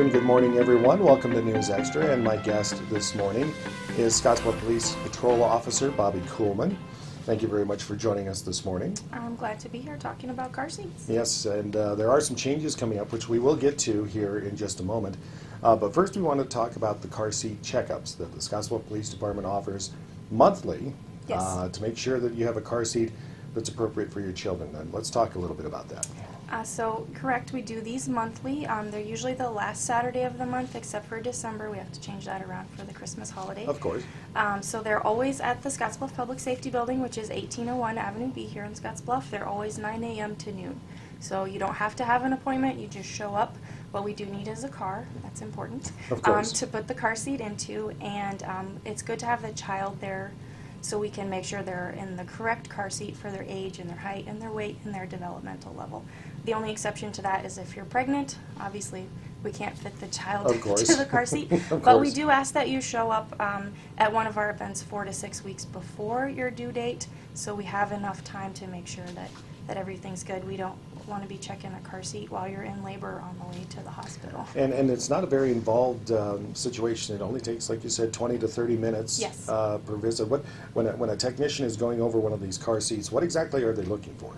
afternoon, good morning everyone. Welcome to News Extra, and my guest this morning is Scottsbluff Police Patrol Officer Bobbi Kuhlman. Thank you very much for joining us this morning. I'm glad to be here talking about car seats. Yes, and there are some changes coming up which we will get to here in just a moment. But first we want to talk about the car seat checkups that the Scottsbluff Police Department offers monthly. Yes. To make sure that you have a car seat that's appropriate for your children. And let's talk a little bit about that. So correct, we do these monthly. They're usually the last Saturday of the month, except for December. We have to change that around for the Christmas holiday. Of course. So they're always at the Scottsbluff Public Safety Building, which is 1801 Avenue B here in Scottsbluff. They're always 9 a.m. to noon. So you don't have to have an appointment, you just show up. What we do need is a car, that's important, Of course. to put the car seat into, and it's good to have the child there so we can make sure they're in the correct car seat for their age and their height and their weight and their developmental level. The only exception to that is if you're pregnant. Obviously, we can't fit the child to the car seat. But we do ask that you show up at one of our events 4 to 6 weeks before your due date, so we have enough time to make sure that everything's good. We don't want to be checking a car seat while you're in labor on the way to the hospital. And it's not a very involved situation. It only takes, like you said, 20 to 30 minutes Yes. per visit. When a technician is going over one of these car seats, what exactly are they looking for?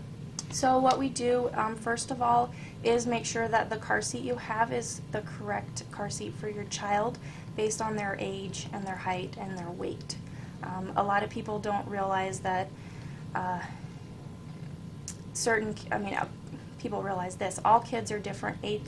So what we do, first of all, is make sure that the car seat you have is the correct car seat for your child based on their age and their height and their weight. A lot of people don't realize that people realize this. All kids are different. They're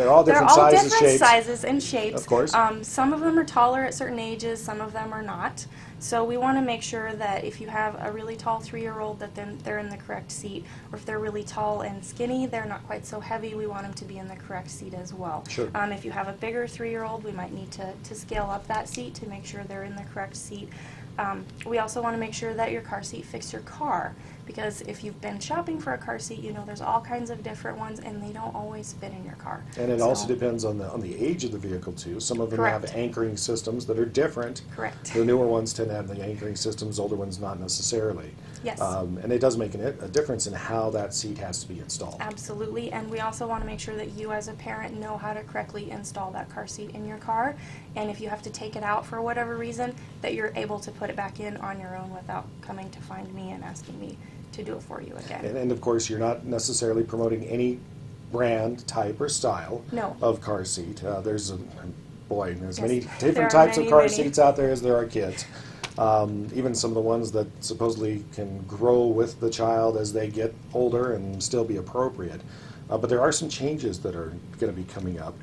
all different sizes, shapes. Sizes and shapes. Of course. Some of them are taller at certain ages, some of them are not. So we want to make sure that if you have a really tall 3-year-old, that then they're in the correct seat. Or if they're really tall and skinny, they're not quite so heavy, we want them to be in the correct seat as well. Sure. If you have a bigger 3-year-old, we might need to scale up that seat to make sure they're in the correct seat. We also want to make sure that your car seat fits your car, because if you've been shopping for a car seat, you know there's all kinds of different ones and they don't always fit in your car. And it also depends on the age of the vehicle too. Some of them have anchoring systems that are different. Correct. The newer ones tend to have the anchoring systems, older ones not necessarily. Yes. And it does make a difference in how that seat has to be installed. Absolutely, and we also want to make sure that you as a parent know how to correctly install that car seat in your car, and if you have to take it out for whatever reason, that you're able to put it back in on your own without coming to find me and asking me to do it for you again. And of course, you're not necessarily promoting any brand, type, or style of car seat. There's many different types of car seats out there as there are kids. Even some of the ones that supposedly can grow with the child as they get older and still be appropriate. But there are some changes that are going to be coming up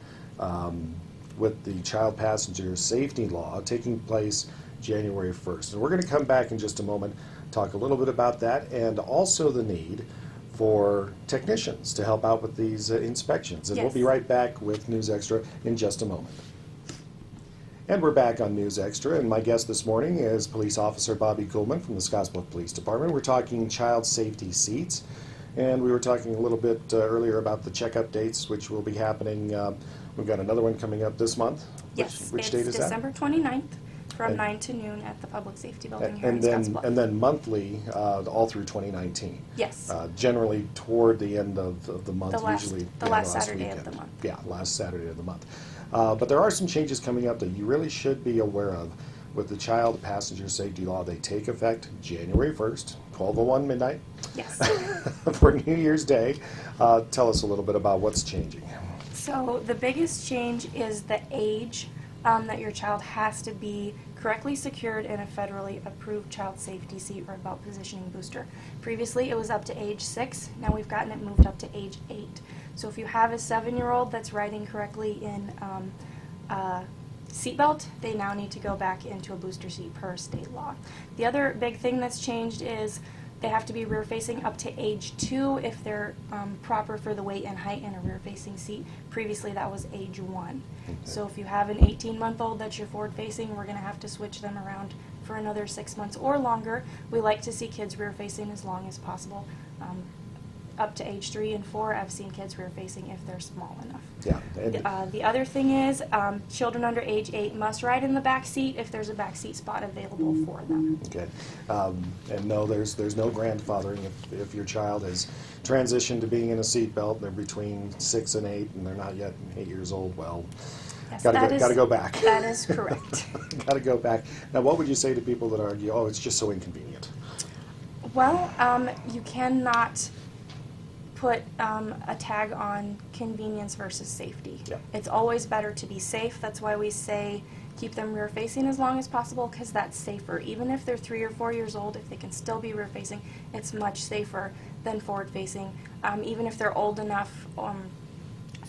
with the child passenger safety law taking place January 1st. And we're going to come back in just a moment, talk a little bit about that, and also the need for technicians to help out with these inspections. And we'll be right back with News Extra in just a moment. And we're back on News Extra, and my guest this morning is Police Officer Bobbi Kuhlman from the Scottsbluff Police Department. We're talking child safety seats, and we were talking a little bit earlier about the checkup dates, which will be happening. We've got another one coming up this month. Yes, which date is December that? 29th from 9 to noon at the Public Safety Building here in Scottsbluff. And then monthly all through 2019. Yes. Generally toward the end of the month, usually the last Saturday weekend. of the month. Yeah, last Saturday of the month. But there are some changes coming up that you really should be aware of with the child passenger safety law. They take effect January 1st, 12:01 midnight. Yes. For New Year's Day. Tell us a little bit about what's changing. So the biggest change is the age that your child has to be correctly secured in a federally approved child safety seat or belt positioning booster. Previously it was up to age 6, now we've gotten it moved up to age 8. So if you have a 7-year-old that's riding correctly in a seatbelt, they now need to go back into a booster seat per state law. The other big thing that's changed is they have to be rear-facing up to age 2 if they're proper for the weight and height in a rear-facing seat. Previously that was age 1. Okay. So if you have an 18-month-old that's your forward-facing, we're going to have to switch them around for another 6 months or longer. We like to see kids rear-facing as long as possible. up to age 3 and 4, I've seen kids rear facing if they're small enough. Yeah. The other thing is, children under age 8 must ride in the back seat if there's a back seat spot available for them. Okay. And no, there's no grandfathering. If your child has transitioned to being in a seatbelt, they're between 6 and 8, and they're not yet 8 years old, well, Yes, got to go back. That is correct. Got to go back. Now, what would you say to people that argue, oh, it's just so inconvenient? Well, you cannot put a tag on convenience versus safety. Yeah. It's always better to be safe. That's why we say keep them rear facing as long as possible, because that's safer. Even if they're 3 or 4 years old, if they can still be rear facing, it's much safer than forward facing. Even if they're old enough,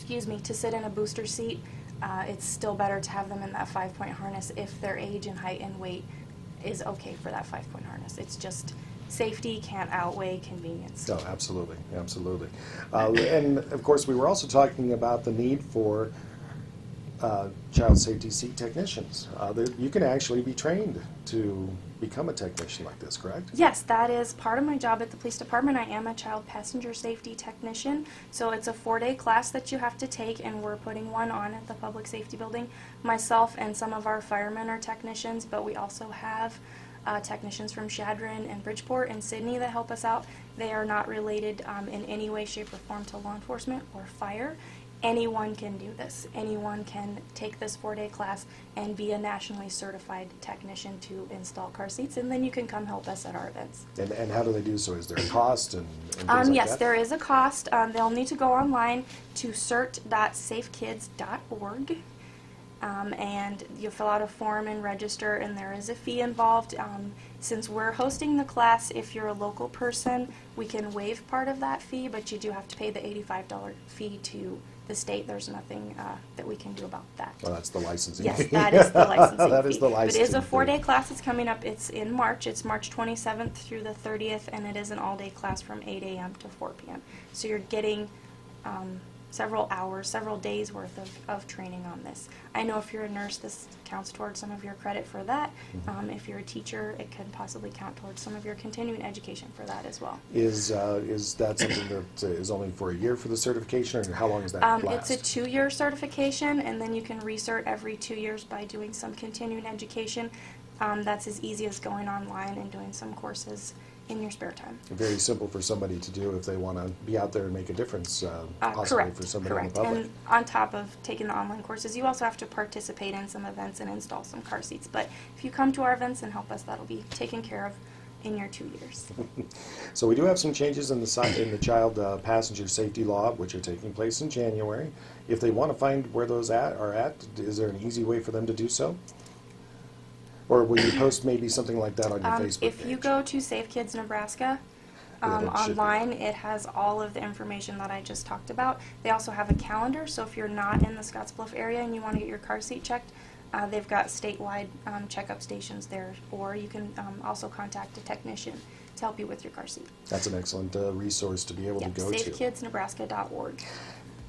to sit in a booster seat, it's still better to have them in that 5-point harness if their age and height and weight is okay for that 5-point harness. It's just safety can't outweigh convenience. No, absolutely, absolutely. And of course, we were also talking about the need for child safety seat technicians. You can actually be trained to become a technician like this, correct? Yes, that is part of my job at the police department. I am a child passenger safety technician. So it's a 4-day class that you have to take, and we're putting one on at the public safety building. Myself and some of our firemen are technicians, but we also have technicians from Chadron and Bridgeport and Sydney that help us out. They are not related in any way, shape, or form to law enforcement or fire. Anyone can do this. Anyone can take this 4-day class and be a nationally certified technician to install car seats, and then you can come help us at our events. And how do they do so? Is there a cost and things like yes, that? there is a cost. They'll need to go online to cert.safekids.org. And you fill out a form and register, and there is a fee involved. Since we're hosting the class, if you're a local person, we can waive part of that fee, but you do have to pay the $85 fee to the state. There's nothing that we can do about that. Well, that's the licensing Yes, fee. that is the licensing fee. That is the licensing It is a fee. 4-day class. It's coming up. It's in March. It's March 27th through the 30th, and it is an all-day class from 8 a.m. to 4 p.m. So you're getting several hours, several days worth of training on this. I know if you're a nurse, this counts towards some of your credit for that. If you're a teacher, it could possibly count towards some of your continuing education for that as well. Is that something that is only for a year for the certification, or how long does that last? It's a 2-year certification, and then you can recert every 2 years by doing some continuing education. That's as easy as going online and doing some courses in your spare time. Very simple for somebody to do if they want to be out there and make a difference, possibly for somebody in the public. And on top of taking the online courses, you also have to participate in some events and install some car seats. But if you come to our events and help us, that'll be taken care of in your 2 years. So we do have some changes in the child passenger safety law, which are taking place in January. If they want to find where those are at, is there an easy way for them to do so? Or will you post maybe something like that on your Facebook page? If you go to Safe Kids Nebraska online, it has all of the information that I just talked about. They also have a calendar, so if you're not in the Scottsbluff area and you want to get your car seat checked, they've got statewide checkup stations there, or you can also contact a technician to help you with your car seat. That's an excellent resource to be able to go to. SafeKidsNebraska.org.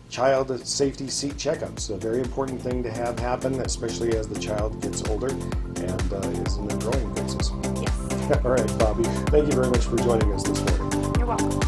Child safety seat checkups, a very important thing to have happen, especially as the child gets older and is in their growing phases. Yes. All right, Bobbi, thank you very much for joining us this morning. You're welcome.